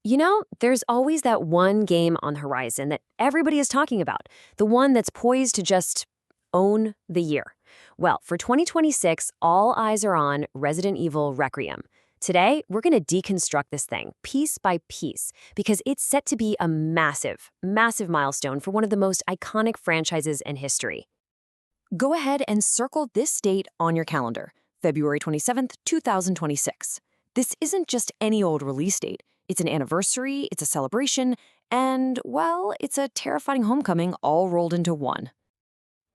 There's always that one game on the horizon that everybody is talking about, the one that's poised to just own the year. Well, for 2026, all eyes are on Resident Evil Requiem. Today, we're going to deconstruct this thing piece by piece because it's set to be a massive, massive milestone for one of the most iconic franchises in history. Go ahead and circle this date on your calendar, February 27th, 2026. This isn't just any old release date. It's an anniversary, it's a celebration, and, well, it's a terrifying homecoming all rolled into one.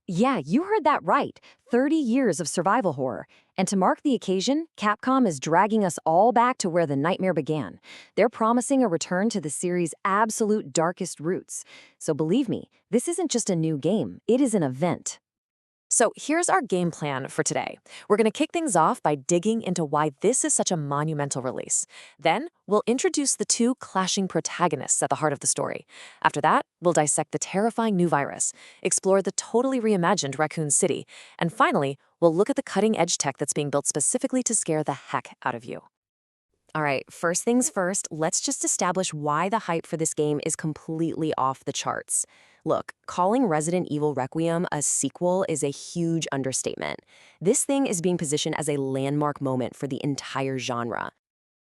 Yeah, you heard that right. 30 years of survival horror. And to mark the occasion, Capcom is dragging us all back to where the nightmare began. They're promising a return to the series' absolute darkest roots. So believe me, this isn't just a new game, it is an event. So here's our game plan for today. We're going to kick things off by digging into why this is such a monumental release. Then, we'll introduce the two clashing protagonists at the heart of the story. After that, we'll dissect the terrifying new virus, explore the totally reimagined Raccoon City, and finally, we'll look at the cutting-edge tech that's being built specifically to scare the heck out of you. All right, first things first, let's just establish why the hype for this game is completely off the charts. Look, calling Resident Evil Requiem a sequel is a huge understatement. This thing is being positioned as a landmark moment for the entire genre.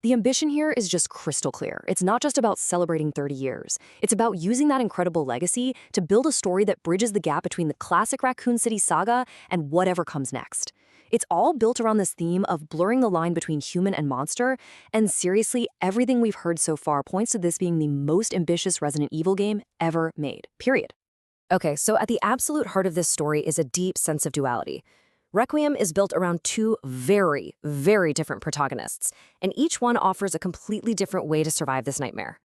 The ambition here is just crystal clear. It's not just about celebrating 30 years. It's about using that incredible legacy to build a story that bridges the gap between the classic Raccoon City saga and whatever comes next. It's all built around this theme of blurring the line between human and monster, and seriously, everything we've heard so far points to this being the most ambitious Resident Evil game ever made, period. Okay, so at the absolute heart of this story is a deep sense of duality. Requiem is built around two very, very different protagonists, and each one offers a completely different way to survive this nightmare.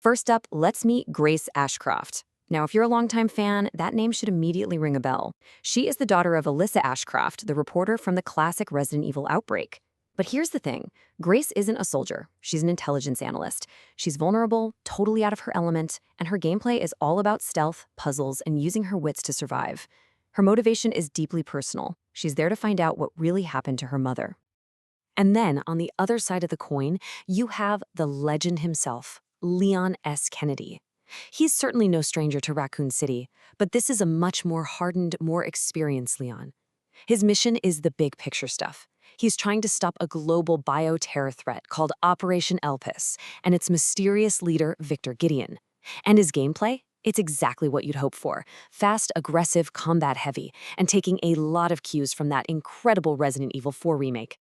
First up, let's meet Grace Ashcroft. Now, if you're a longtime fan, that name should immediately ring a bell. She is the daughter of Alyssa Ashcroft, the reporter from the classic Resident Evil Outbreak. But here's the thing. Grace isn't a soldier. She's an intelligence analyst. She's vulnerable, totally out of her element, and her gameplay is all about stealth, puzzles, and using her wits to survive. Her motivation is deeply personal. She's there to find out what really happened to her mother. And then, on the other side of the coin, you have the legend himself, Leon S. Kennedy. He's certainly no stranger to Raccoon City, but this is a much more hardened, more experienced Leon. His mission is the big picture stuff. He's trying to stop a global bioterror threat called Operation Elpis and its mysterious leader, Victor Gideon. And his gameplay? It's exactly what you'd hope for. Fast, aggressive, combat-heavy, and taking a lot of cues from that incredible Resident Evil 4 remake.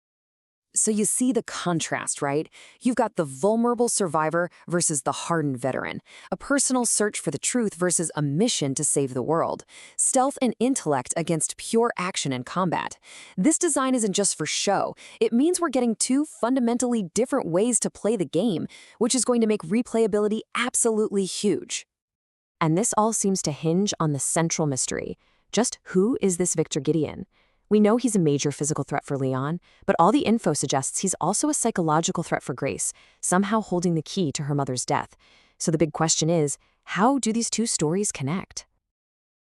So you see the contrast, right? You've got the vulnerable survivor versus the hardened veteran, a personal search for the truth versus a mission to save the world, stealth and intellect against pure action and combat. This design isn't just for show. It means we're getting two fundamentally different ways to play the game, which is going to make replayability absolutely huge. And this all seems to hinge on the central mystery. Just who is this Victor Gideon? We know he's a major physical threat for Leon, but all the info suggests he's also a psychological threat for Grace, somehow holding the key to her mother's death. So the big question is, how do these two stories connect?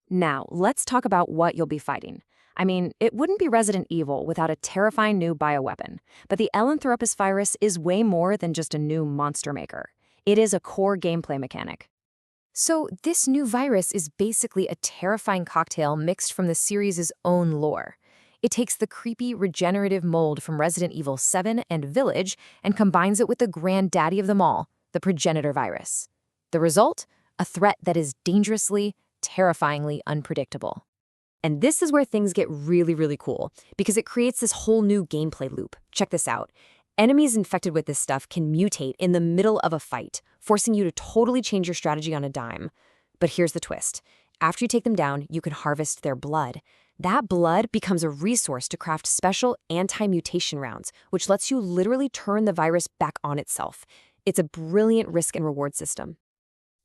Now, let's talk about what you'll be fighting. I mean, it wouldn't be Resident Evil without a terrifying new bioweapon, but the Elanthropus virus is way more than just a new monster maker. It is a core gameplay mechanic. So this new virus is basically a terrifying cocktail mixed from the series' own lore. It takes the creepy, regenerative mold from Resident Evil 7 and Village and combines it with the granddaddy of them all, the progenitor virus. The result? A threat that is dangerously, terrifyingly unpredictable. And this is where things get really, really cool, because it creates this whole new gameplay loop. Check this out. Enemies infected with this stuff can mutate in the middle of a fight, forcing you to totally change your strategy on a dime. But here's the twist. After you take them down, you can harvest their blood. That blood becomes a resource to craft special anti-mutation rounds, which lets you literally turn the virus back on itself. It's a brilliant risk and reward system.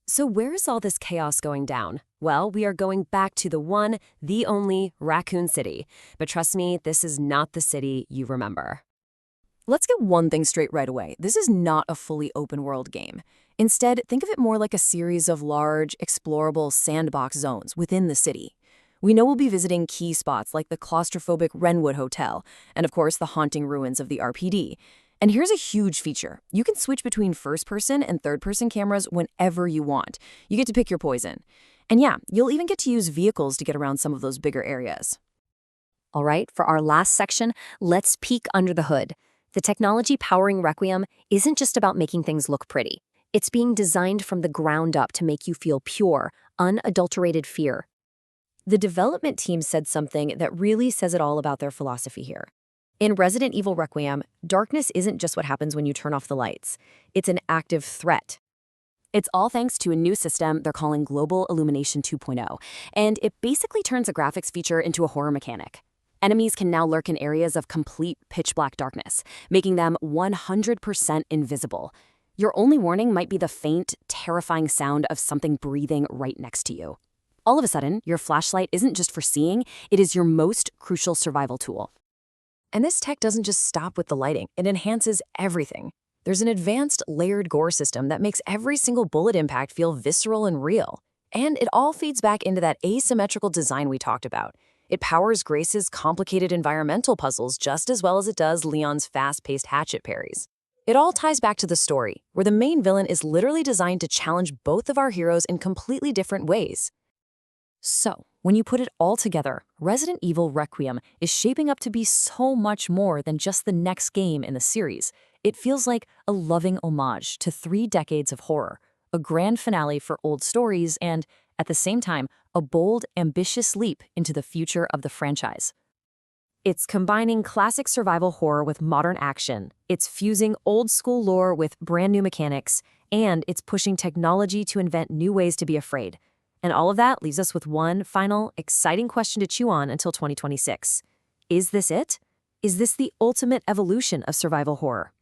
So where is all this chaos going down? Well, we are going back to the one, the only Raccoon City. But trust me, this is not the city you remember. Let's get one thing straight right away. This is not a fully open-world game. Instead, think of it more like a series of large, explorable sandbox zones within the city. We know we'll be visiting key spots like the claustrophobic Wrenwood Hotel, and of course the haunting ruins of the RPD. And here's a huge feature. You can switch between first-person and third-person cameras whenever you want. You get to pick your poison. And yeah, you'll even get to use vehicles to get around some of those bigger areas. All right, for our last section, let's peek under the hood. The technology powering Requiem isn't just about making things look pretty. It's being designed from the ground up to make you feel pure, unadulterated fear. The development team said something that really says it all about their philosophy here. In Resident Evil Requiem, darkness isn't just what happens when you turn off the lights. It's an active threat. It's all thanks to a new system they're calling Global Illumination 2.0, and it basically turns a graphics feature into a horror mechanic. Enemies can now lurk in areas of complete pitch-black darkness, making them 100% invisible. Your only warning might be the faint, terrifying sound of something breathing right next to you. All of a sudden, your flashlight isn't just for seeing, it is your most crucial survival tool. And this tech doesn't just stop with the lighting, it enhances everything. There's an advanced layered gore system that makes every single bullet impact feel visceral and real. And it all feeds back into that asymmetrical design we talked about. It powers Grace's complicated environmental puzzles just as well as it does Leon's fast-paced hatchet parries. It all ties back to the story, where the main villain is literally designed to challenge both of our heroes in completely different ways. So, when you put it all together, Resident Evil Requiem is shaping up to be so much more than just the next game in the series. It feels like a loving homage to 3 decades of horror, a grand finale for old stories, and, at the same time, a bold, ambitious leap into the future of the franchise. It's combining classic survival horror with modern action, it's fusing old-school lore with brand-new mechanics, and it's pushing technology to invent new ways to be afraid. And all of that leaves us with one final, exciting question to chew on until 2026. Is this it? Is this the ultimate evolution of survival horror?